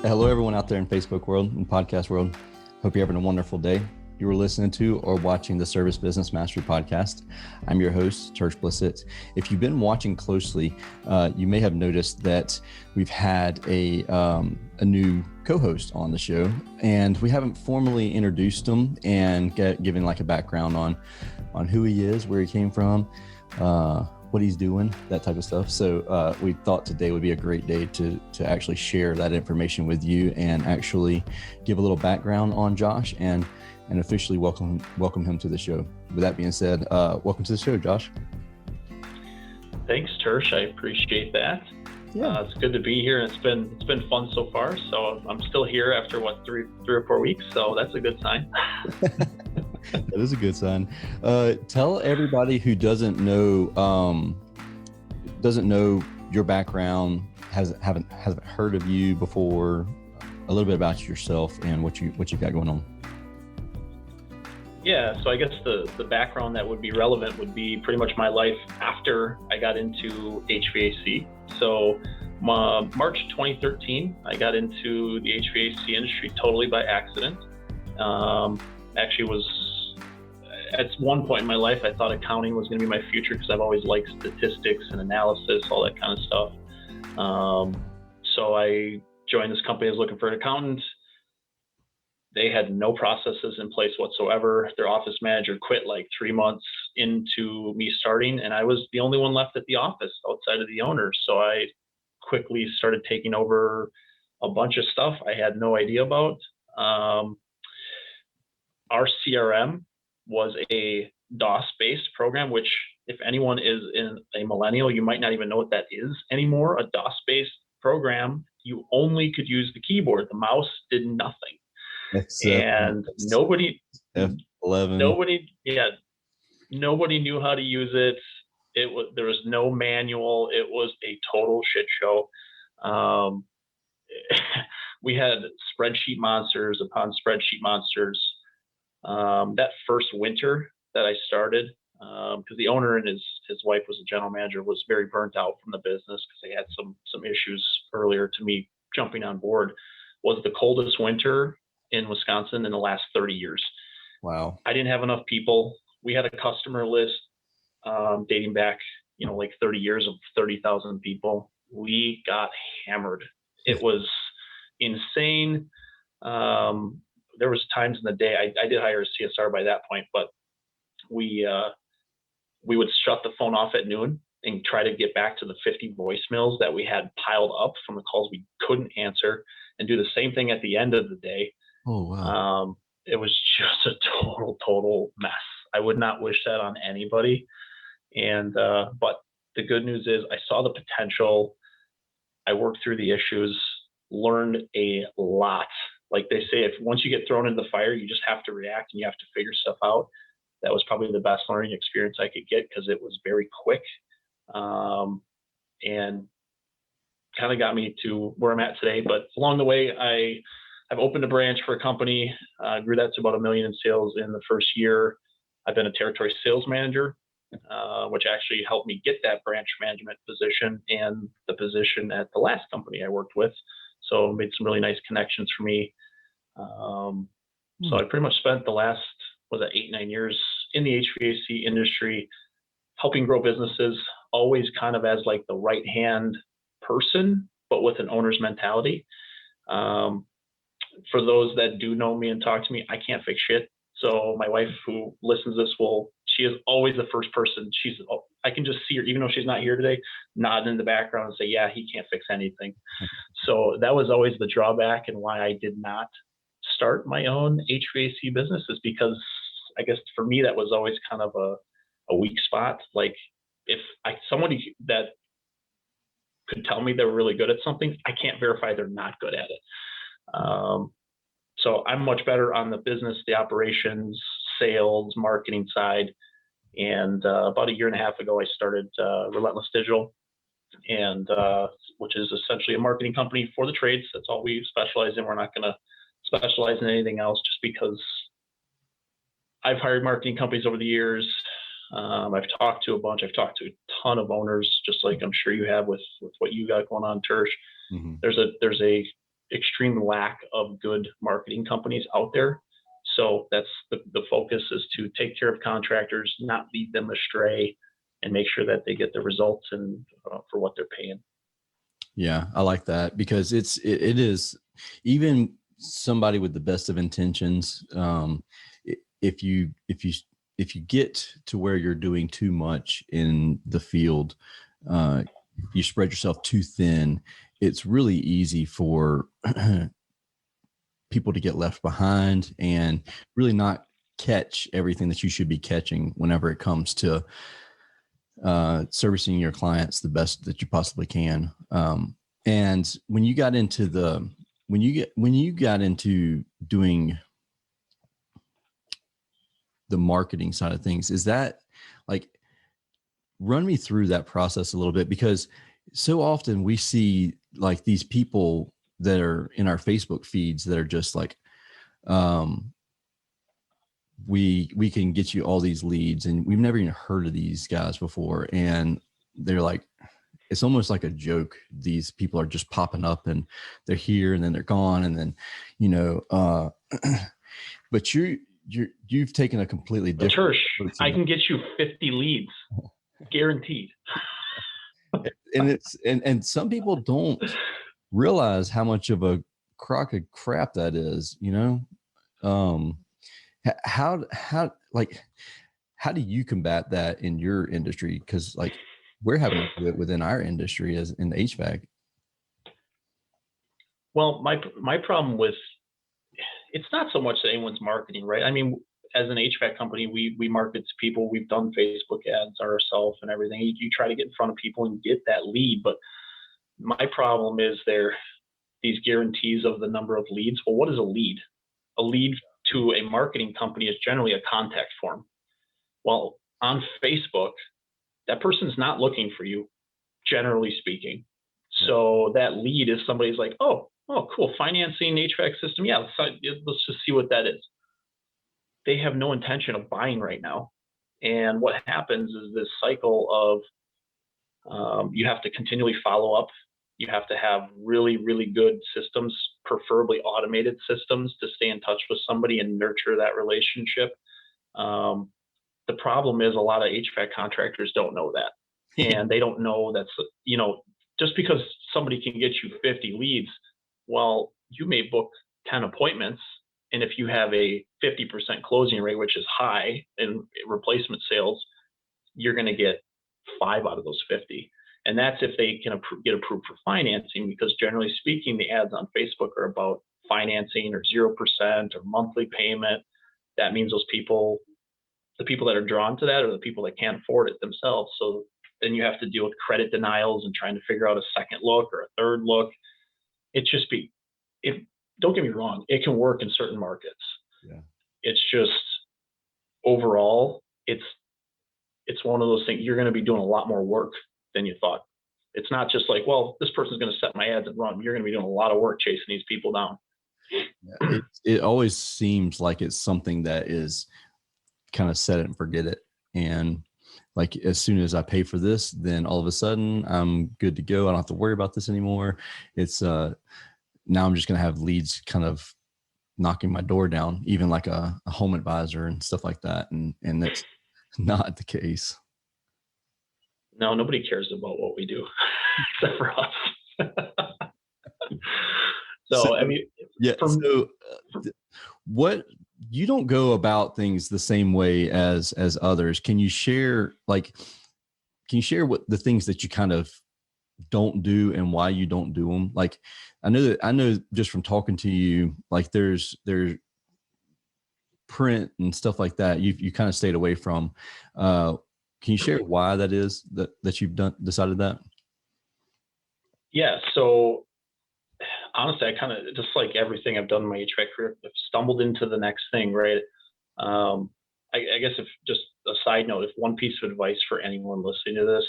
Hello, everyone out there in Facebook world and podcast world. Hope you're having a wonderful day. You are listening to or watching the Service Business Mastery Podcast. I'm your host, Tersh Blissett. If you've been watching closely, you may have noticed that we've had a new co-host on the show, and we haven't formally introduced him and given like a background on who he is, where he came from, what he's doing, that type of stuff. So we thought today would be a great day to actually share that information with you and actually give a little background on Josh and officially welcome him to the show. With that being said, welcome to the show, Josh. Thanks, Tersh. I appreciate that. Yeah. It's good to be here. It's been fun so far. So I'm still here after three or 4 weeks. So that's a good sign. That is a good sign. Tell everybody who doesn't know your background, haven't heard of you before, a little bit about yourself and what you've got going on. Yeah, so I guess the background that would be relevant would be pretty much my life after I got into HVAC. So March 2013, I got into the HVAC industry totally by accident. Actually was, at one point in my life, I thought accounting was going to be my future because I've always liked statistics and analysis, all that kind of stuff. So I joined this company. I was looking for an accountant. They had no processes in place whatsoever. Their office manager quit like 3 months into me starting, and I was the only one left at the office outside of the owner. So I quickly started taking over a bunch of stuff I had no idea about. Our CRM was a DOS-based program, which if anyone is in a millennial, you might not even know what that is anymore. A DOS-based program, you only could use the keyboard. The mouse did nothing. And nobody F11. Nobody knew how to use it. There was no manual. It was a total shit show. We had spreadsheet monsters upon spreadsheet monsters. That first winter that I started, because the owner and his wife was a general manager, was very burnt out from the business because they had some issues earlier to me jumping on board. Was the coldest winter in Wisconsin in the last 30 years. Wow. I didn't have enough people. We had a customer list dating back, like 30 years of 30,000 people. We got hammered. It was insane. There was times in the day, I did hire a CSR by that point, but we would shut the phone off at noon and try to get back to the 50 voicemails that we had piled up from the calls we couldn't answer, and do the same thing at the end of the day. Oh, wow. It was just a total mess. I would not wish that on anybody. And, but the good news is I saw the potential. I worked through the issues, learned a lot. Like they say, once you get thrown into the fire, you just have to react and you have to figure stuff out. That was probably the best learning experience I could get because it was very quick. And kind of got me to where I'm at today. But along the way, I've opened a branch for a company, grew that to about $1 million in sales in the first year. I've been a territory sales manager, which actually helped me get that branch management position and the position at the last company I worked with. So made some really nice connections for me. So I pretty much spent the last, 8-9 years in the HVAC industry, helping grow businesses, always kind of as like the right-hand person, but with an owner's mentality. For those that do know me and talk to me, I can't fix shit. So my wife, who listens to this, she is always the first person. I can just see her, even though she's not here today, nod in the background and say, yeah, he can't fix anything. So that was always the drawback and why I did not start my own HVAC business, is because I guess for me, that was always kind of a weak spot. Like if somebody that could tell me they were really good at something, I can't verify they're not good at it. So I'm much better on the business, the operations, sales, marketing side. And about 1.5 years ago, I started Relentless Digital, and which is essentially a marketing company for the trades. That's all we specialize in. We're not going to specialize in anything else, just because I've hired marketing companies over the years. I've talked to a bunch. I've talked to a ton of owners, just like I'm sure you have with what you got going on, Tersh. Mm-hmm. There's a extreme lack of good marketing companies out there. So that's the focus, is to take care of contractors, not lead them astray, and make sure that they get the results and for what they're paying. Yeah, I like that, because it is, even somebody with the best of intentions. If you get to where you're doing too much in the field, you spread yourself too thin, it's really easy for people to get left behind and really not catch everything that you should be catching whenever it comes to servicing your clients the best that you possibly can. And when you got into doing the marketing side of things, is that like, run me through that process a little bit? Because so often we see like these people that are in our Facebook feeds that are just like, we can get you all these leads and we've never even heard of these guys before. And they're like, it's almost like a joke. These people are just popping up and they're here and then they're gone. And then, but you've taken a completely different. Tersh, I can get you 50 leads, guaranteed. And some people don't realize how much of a crock of crap that is, how do you combat that in your industry? Because like, we're having to do it within our industry as in the HVAC. Well, my problem with, it's not so much that anyone's marketing, right? I mean, as an HVAC company, we market to people. We've done Facebook ads ourselves and everything. You try to get in front of people and get that lead. But my problem is these guarantees of the number of leads. Well, what is a lead? A lead to a marketing company is generally a contact form. Well, on Facebook, that person's not looking for you, generally speaking. So that lead is somebody's like, oh, cool, financing HVAC system. Yeah, let's just see what that is. They have no intention of buying right now. And what happens is this cycle of you have to continually follow up. You have to have really, really good systems, preferably automated systems, to stay in touch with somebody and nurture that relationship. The problem is a lot of HVAC contractors don't know that. And they don't know that's, just because somebody can get you 50 leads, well, you may book 10 appointments. And if you have a 50% closing rate, which is high in replacement sales, you're going to get 5 out of those 50. And that's if they can get approved for financing, because generally speaking, the ads on Facebook are about financing or 0% or monthly payment. That means the people that are drawn to that are the people that can't afford it themselves. So then you have to deal with credit denials and trying to figure out a second look or a third look. Don't get me wrong, it can work in certain markets. Yeah. It's just overall, it's one of those things. You're going to be doing a lot more work than you thought. It's not just like, well, this person's going to set my ads and run. You're going to be doing a lot of work chasing these people down. Yeah, it always seems like it's something that is kind of set it and forget it. And like, as soon as I pay for this, then all of a sudden I'm good to go. I don't have to worry about this anymore. It's now I'm just going to have leads kind of knocking my door down, even like a home advisor and stuff like that. And that's not the case. No, nobody cares about what we do except for us. So I mean, yeah. What, you don't go about things the same way as others. Can you share what the things that you kind of don't do and why you don't do them? Like, I know just from talking to you, like there's print and stuff like that you kind of stayed away from. Can you share why that is that you've decided that? Yeah. So honestly, I kind of, just like everything I've done in my HVAC career, I've stumbled into the next thing, right? I guess, if just a side note, if one piece of advice for anyone listening to this,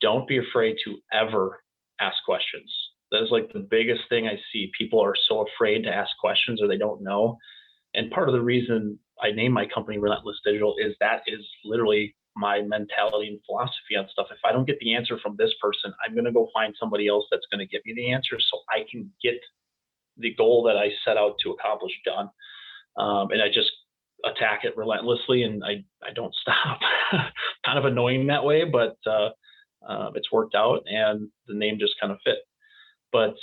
don't be afraid to ever ask questions. That is like the biggest thing I see. People are so afraid to ask questions, or they don't know. And part of the reason I named my company Relentless Digital is that is literally my mentality and philosophy on stuff. If I don't get the answer from this person, I'm going to go find somebody else that's going to get me the answer, so I can get the goal that I set out to accomplish done. And I just attack it relentlessly, and I don't stop. Kind of annoying that way, but it's worked out, and the name just kind of fit. But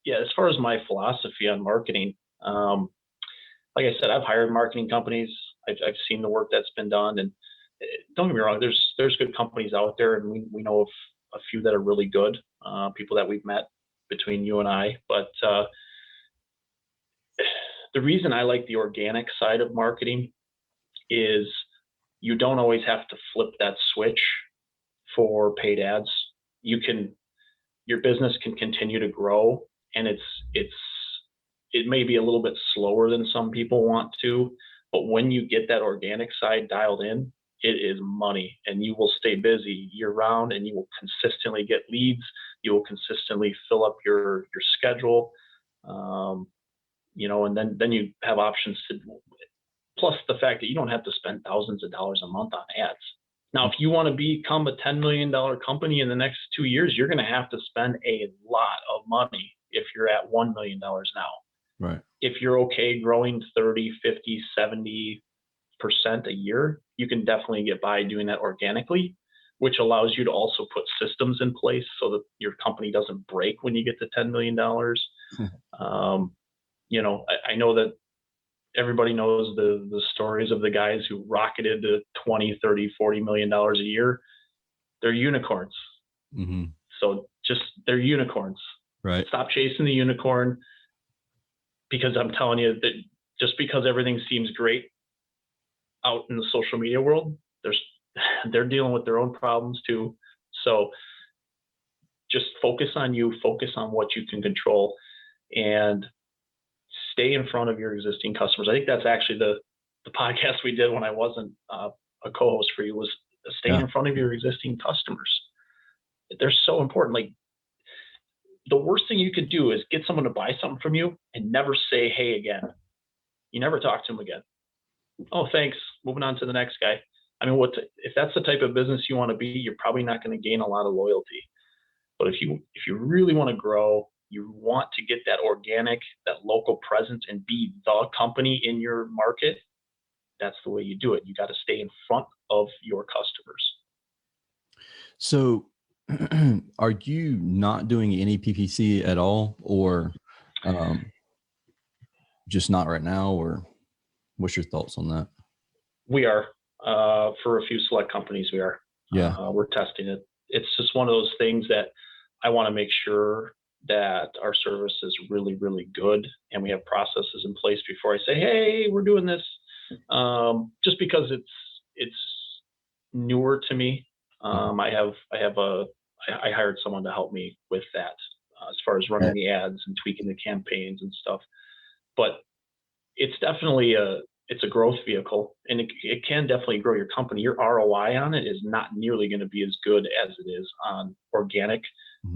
yeah, as far as my philosophy on marketing, like I said, I've hired marketing companies. I've seen the work that's been done, and don't get me wrong, there's good companies out there, and we know of a few that are really good, people that we've met between you and I. But the reason I like the organic side of marketing is you don't always have to flip that switch for paid ads. Your business can continue to grow, and it may be a little bit slower than some people want to, but when you get that organic side dialed in, it is money, and you will stay busy year round, and you will consistently get leads. You will consistently fill up your schedule. And then you have options to, plus the fact that you don't have to spend thousands of dollars a month on ads. Now, if you want to become a $10 million company in the next 2 years, you're going to have to spend a lot of money if you're at $1 million now. Right. If you're okay growing 30, 50, 70% a year, you can definitely get by doing that organically, which allows you to also put systems in place so that your company doesn't break when you get to $10 million. I know that everybody knows the stories of the guys who rocketed to 20, 30, $40 million a year. They're unicorns. Mm-hmm. So they're unicorns. Right. Stop chasing the unicorn, because I'm telling you that just because everything seems great out in the social media world, they're dealing with their own problems too. So just focus on you, focus on what you can control, and stay in front of your existing customers. I think that's actually the podcast we did when I wasn't a co-host for you, was staying in front of your existing customers. They're so important. Like, the worst thing you could do is get someone to buy something from you and never say, hey, again. You never talk to them again. Oh, thanks. Moving on to the next guy. I mean, if that's the type of business you want to be, you're probably not going to gain a lot of loyalty. But if you really want to grow, you want to get that organic, that local presence, and be the company in your market, that's the way you do it. You got to stay in front of your customers. So are you not doing any PPC at all, or just not right now, or what's your thoughts on that? We are, for a few select companies, we are. Yeah. We're testing it. It's just one of those things that I want to make sure that our service is really, really good, and we have processes in place before I say, hey, we're doing this. Just because it's newer to me. I hired someone to help me with that, as far as running the ads and tweaking the campaigns and stuff. But it's definitely it's a growth vehicle, and it can definitely grow your company. Your ROI on it is not nearly going to be as good as it is on organic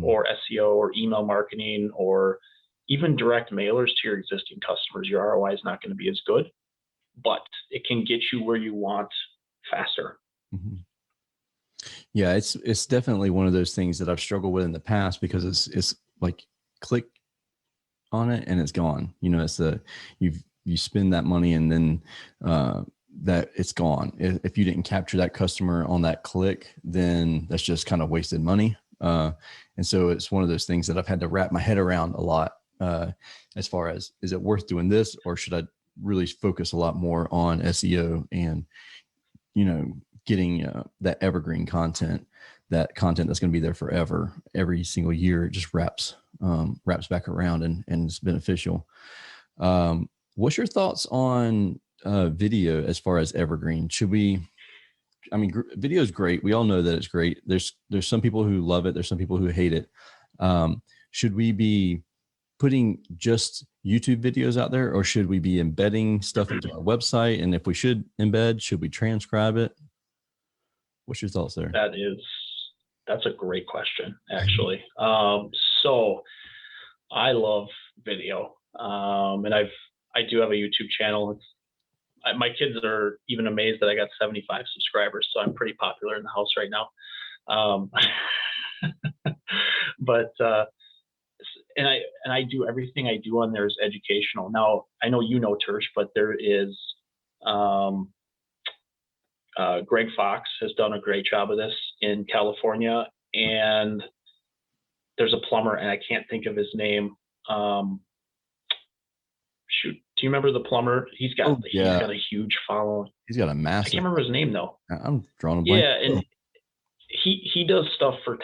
or SEO or email marketing, or even direct mailers to your existing customers. Your ROI is not going to be as good, but it can get you where you want faster. Mm-hmm. Yeah, it's definitely one of those things that I've struggled with in the past, because it's like click on it and it's gone. It's you spend that money and then that it's gone. If you didn't capture that customer on that click, then that's just kind of wasted money. And so it's one of those things that I've had to wrap my head around a lot, as far as, is it worth doing this, or should I really focus a lot more on SEO and, getting that evergreen content, that content that's going to be there forever. Every single year, it just wraps back around and it's beneficial. What's your thoughts on video as far as evergreen? Video is great. We all know that it's great. There's some people who love it. There's some people who hate it. Should we be putting just YouTube videos out there, or should we be embedding stuff into our website? And if we should embed, should we transcribe it? What's your thoughts there? That's a great question, actually. So I love video. And I do have a YouTube channel. My kids are even amazed that I got 75 subscribers, so I'm pretty popular in the house right now. But I do everything I do on there is educational. Now I know Tersh, but there is Greg Fox has done a great job of this in California, and there's a plumber, and I can't think of his name. Shoot, do you remember the plumber? He's got a huge following. He's got a I massive. can't remember his name though. I'm drawing a blank. Yeah, and he does stuff for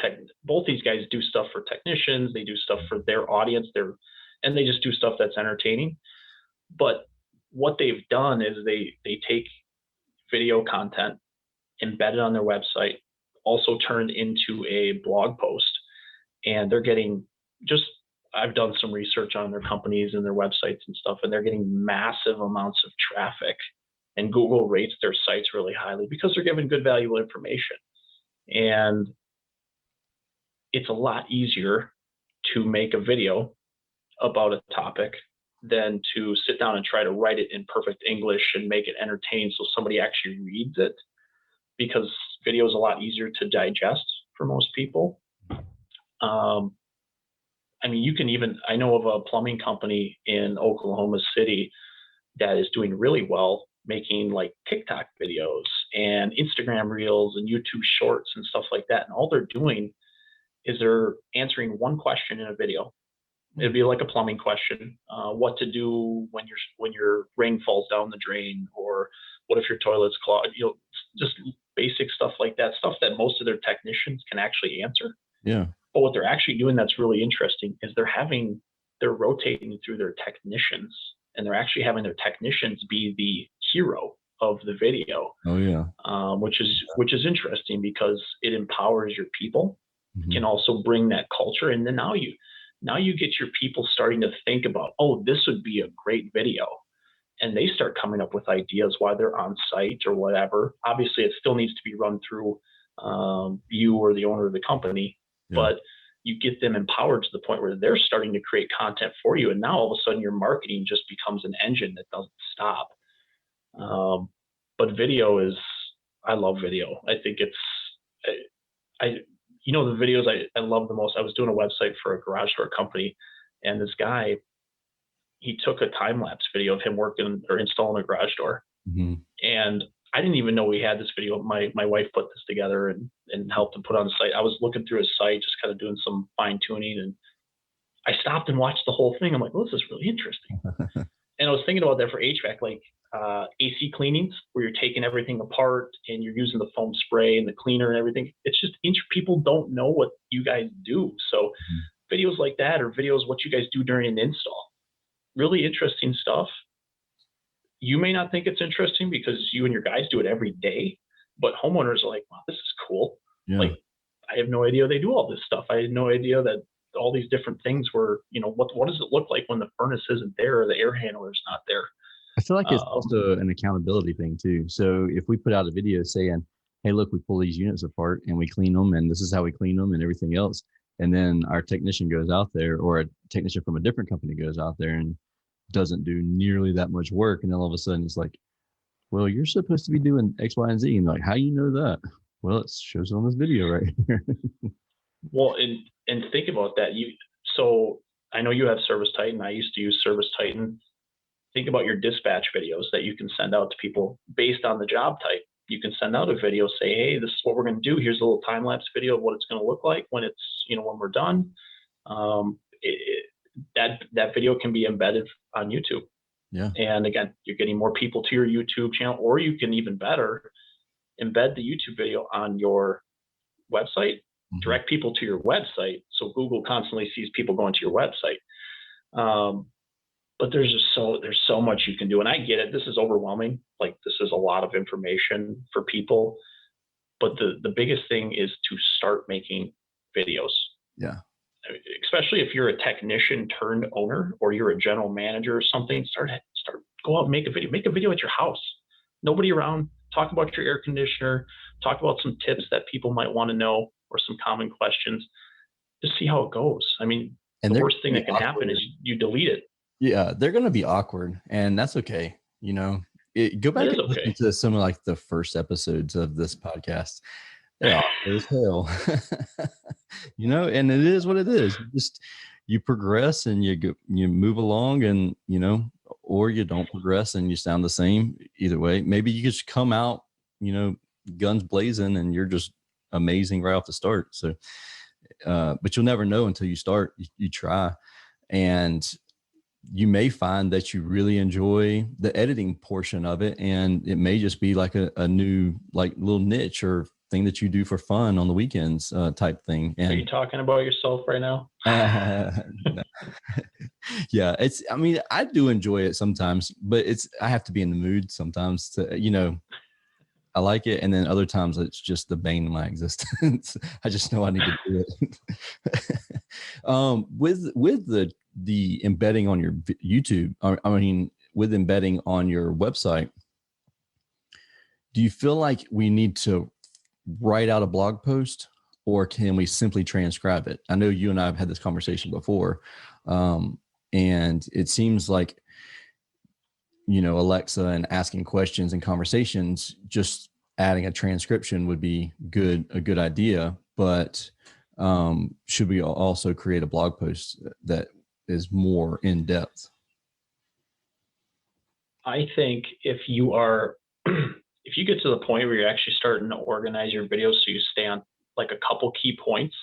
both these guys do stuff for technicians. They do stuff for their audience. And they just do stuff that's entertaining. But what they've done is they take video content, embed it on their website, also turned into a blog post, and they're getting I've done some research on their companies and their websites and stuff, and they're getting massive amounts of traffic, and Google rates their sites really highly because they're giving good, valuable information. And it's a lot easier to make a video about a topic than to sit down and try to write it in perfect English and make it entertaining so somebody actually reads it, because video is a lot easier to digest for most people. I mean, I know of a plumbing company in Oklahoma City that is doing really well, making like TikTok videos and Instagram reels and YouTube shorts and stuff like that. And all they're doing is they're answering one question in a video. It'd be like a plumbing question: what to do when your ring falls down the drain, or what if your toilet's clogged? Just basic stuff like that, stuff that most of their technicians can actually answer. Yeah. But what they're actually doing that's really interesting is they're rotating through their technicians, and they're actually having their technicians be the hero of the video. Oh yeah. Which is interesting because it empowers your people. Mm-hmm. Can also bring that culture, and then now you get your people starting to think about, oh, this would be a great video, and they start coming up with ideas while they're on site or whatever. Obviously, it still needs to be run through you or the owner of the company, but you get them empowered to the point where they're starting to create content for you, and now all of a sudden your marketing just becomes an engine that doesn't stop. But video I love video. I think the videos I love the most. I was doing a website for a garage door company, and this guy, he took a time-lapse video of him working or installing a garage door. Mm-hmm. And I didn't even know we had this video. My wife put this together and helped him put on the site. I was looking through his site, just kind of doing some fine-tuning, and I stopped and watched the whole thing. I'm like, well, this is really interesting. And I was thinking about that for HVAC, like AC cleanings, where you're taking everything apart and you're using the foam spray and the cleaner and everything. It's just people don't know what you guys do. So videos like that, or videos what you guys do during an install, really interesting stuff. You may not think it's interesting because you and your guys do it every day, but homeowners are like, wow, this is cool. Yeah. Like, I have no idea they do all this stuff. I had no idea that all these different things were, what does it look like when the furnace isn't there or the air handler is not there? I feel like it's also an accountability thing too. So if we put out a video saying, hey, look, we pull these units apart and we clean them, and this is how we clean them and everything else, and then our technician goes out there, or a technician from a different company goes out there and doesn't do nearly that much work, and then all of a sudden it's like, well, you're supposed to be doing X, Y, and Z. And like, how you know that? Well, it shows on this video right here. Well, and think about that. So I know you have Service Titan. I used to use Service Titan. Think about your dispatch videos that you can send out to people based on the job type. You can send out a video, say, hey, this is what we're going to do. Here's a little time-lapse video of what it's going to look like when when we're done. That video can be embedded on YouTube. Yeah. And again, you're getting more people to your YouTube channel, or you can even better embed the YouTube video on your website, direct people to your website, so Google constantly sees people going to your website. But there's so much you can do, and I get it. This is overwhelming. Like, this is a lot of information for people, but the biggest thing is to start making videos. Yeah. Especially if you're a technician turned owner, or you're a general manager or something, go out and make a video. Make a video at your house. Nobody around. Talk about your air conditioner. Talk about some tips that people might want to know, or some common questions. Just see how it goes. I mean, the worst thing that can happen is you delete it. Yeah, they're going to be awkward, and that's okay. Go back and listen to some of like the first episodes of this podcast. They're awkward as hell. And it is what it is. Just you progress and you move along, and or you don't progress and you sound the same. Either way, maybe you just come out, guns blazing, and you're just amazing right off the start. So, but you'll never know until you start. You try, and you may find that you really enjoy the editing portion of it, and it may just be like a new like little niche or thing that you do for fun on the weekends, type thing. And are you talking about yourself right now? Yeah, I mean, I do enjoy it sometimes, but I have to be in the mood sometimes to, I like it. And then other times it's just the bane of my existence. I just know I need to do it. With the embedding on your YouTube, I mean, with embedding on your website, do you feel like we need to write out a blog post, or can we simply transcribe it? I know you and I have had this conversation before. And it seems like, Alexa and asking questions and conversations, just adding a transcription would be a good idea. But should we also create a blog post that is more in depth? I think if you get to the point where you're actually starting to organize your videos so you stay on like a couple key points,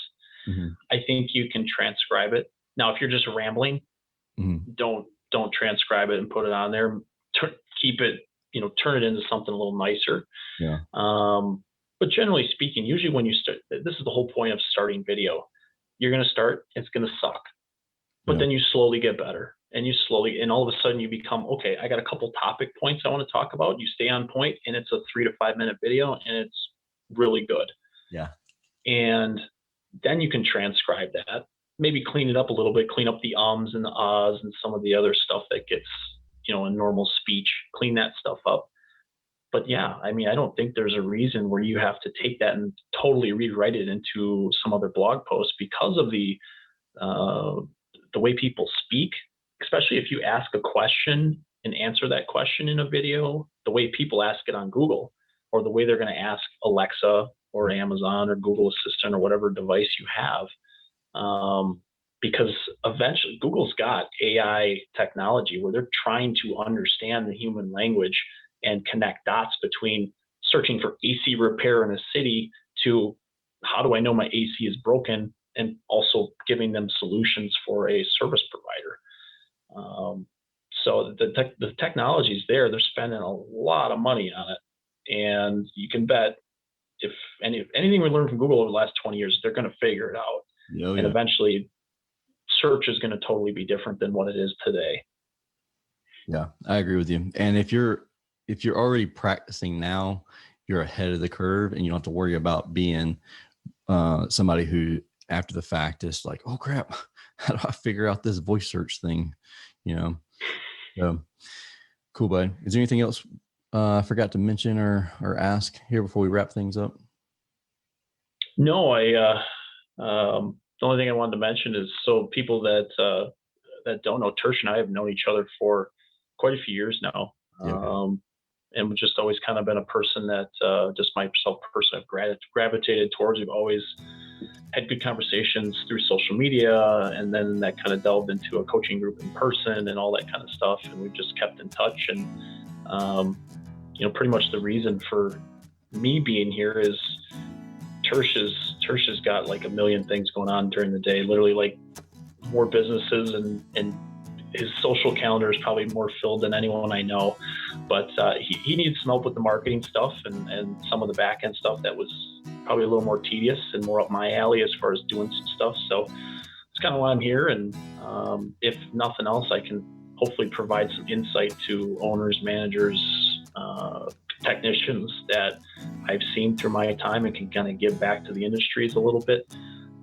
I think you can transcribe it. Now, if you're just rambling, don't transcribe it and put it on there. Keep it, turn it into something a little nicer. Yeah. But generally speaking, usually when you start, this is the whole point of starting video. You're going to start, it's going to suck, but then you slowly get better, and and all of a sudden you become, okay, I got a couple topic points I want to talk about. You stay on point, and it's a 3 to 5 minute video, and it's really good. Yeah. And then you can transcribe that, maybe clean it up a little bit, clean up the ums and the ahs and some of the other stuff that gets, in normal speech, clean that stuff up. But yeah, I mean, I don't think there's a reason where you have to take that and totally rewrite it into some other blog post, because of the way people speak, especially if you ask a question and answer that question in a video, the way people ask it on Google, or the way they're going to ask Alexa or Amazon or Google Assistant or whatever device you have. Because eventually Google's got AI technology where they're trying to understand the human language and connect dots between searching for AC repair in a city to how do I know my AC is broken, and also giving them solutions for a service provider. So the technology's there. They're spending a lot of money on it. And you can bet if anything we learned from Google over the last 20 years, they're going to figure it out. And eventually search is going to totally be different than what it is today. Yeah, I agree with you. And if you're already practicing now, you're ahead of the curve, and you don't have to worry about being somebody who after the fact is like, oh crap, how do I figure out this voice search thing? So cool, bud. Is there anything else I forgot to mention or ask here before we wrap things up? No, the only thing I wanted to mention is, so people that don't know, Tersh and I have known each other for quite a few years now. And we've just always kind of been a person that just myself personally have gravitated towards. We've always had good conversations through social media, and then that kind of delved into a coaching group in person and all that kind of stuff. And we've just kept in touch. And, pretty much the reason for me being here is Tersh has got like a million things going on during the day, literally like more businesses, and his social calendar is probably more filled than anyone I know. But he needs some help with the marketing stuff and some of the back end stuff that was probably a little more tedious and more up my alley as far as doing some stuff. So it's kind of why I'm here. And if nothing else, I can hopefully provide some insight to owners, managers, technicians that I've seen through my time, and can kind of give back to the industries a little bit,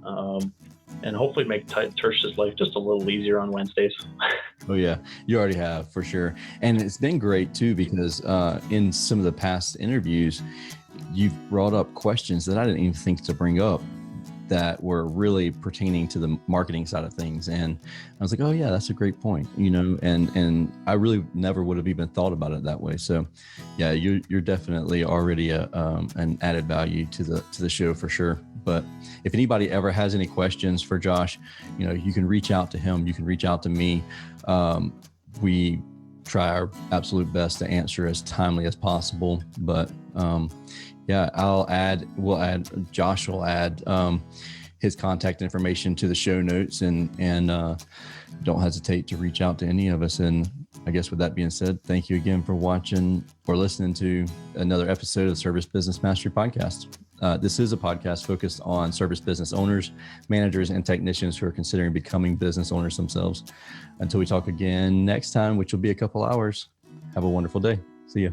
and hopefully make Tersh's life just a little easier on Wednesdays. Oh yeah, you already have, for sure. And it's been great too, because in some of the past interviews, you've brought up questions that I didn't even think to bring up that were really pertaining to the marketing side of things. And I was like, oh yeah, that's a great point, and I really never would have even thought about it that way. So yeah, you're definitely already an added value to the show, for sure. But if anybody ever has any questions for Josh, you can reach out to him. You can reach out to me. We try our absolute best to answer as timely as possible. But Josh will add his contact information to the show notes, and don't hesitate to reach out to any of us. And I guess with that being said, thank you again for watching or listening to another episode of the Service Business Mastery Podcast. This is a podcast focused on service business owners, managers, and technicians who are considering becoming business owners themselves. Until we talk again next time, which will be a couple hours, have a wonderful day. See ya.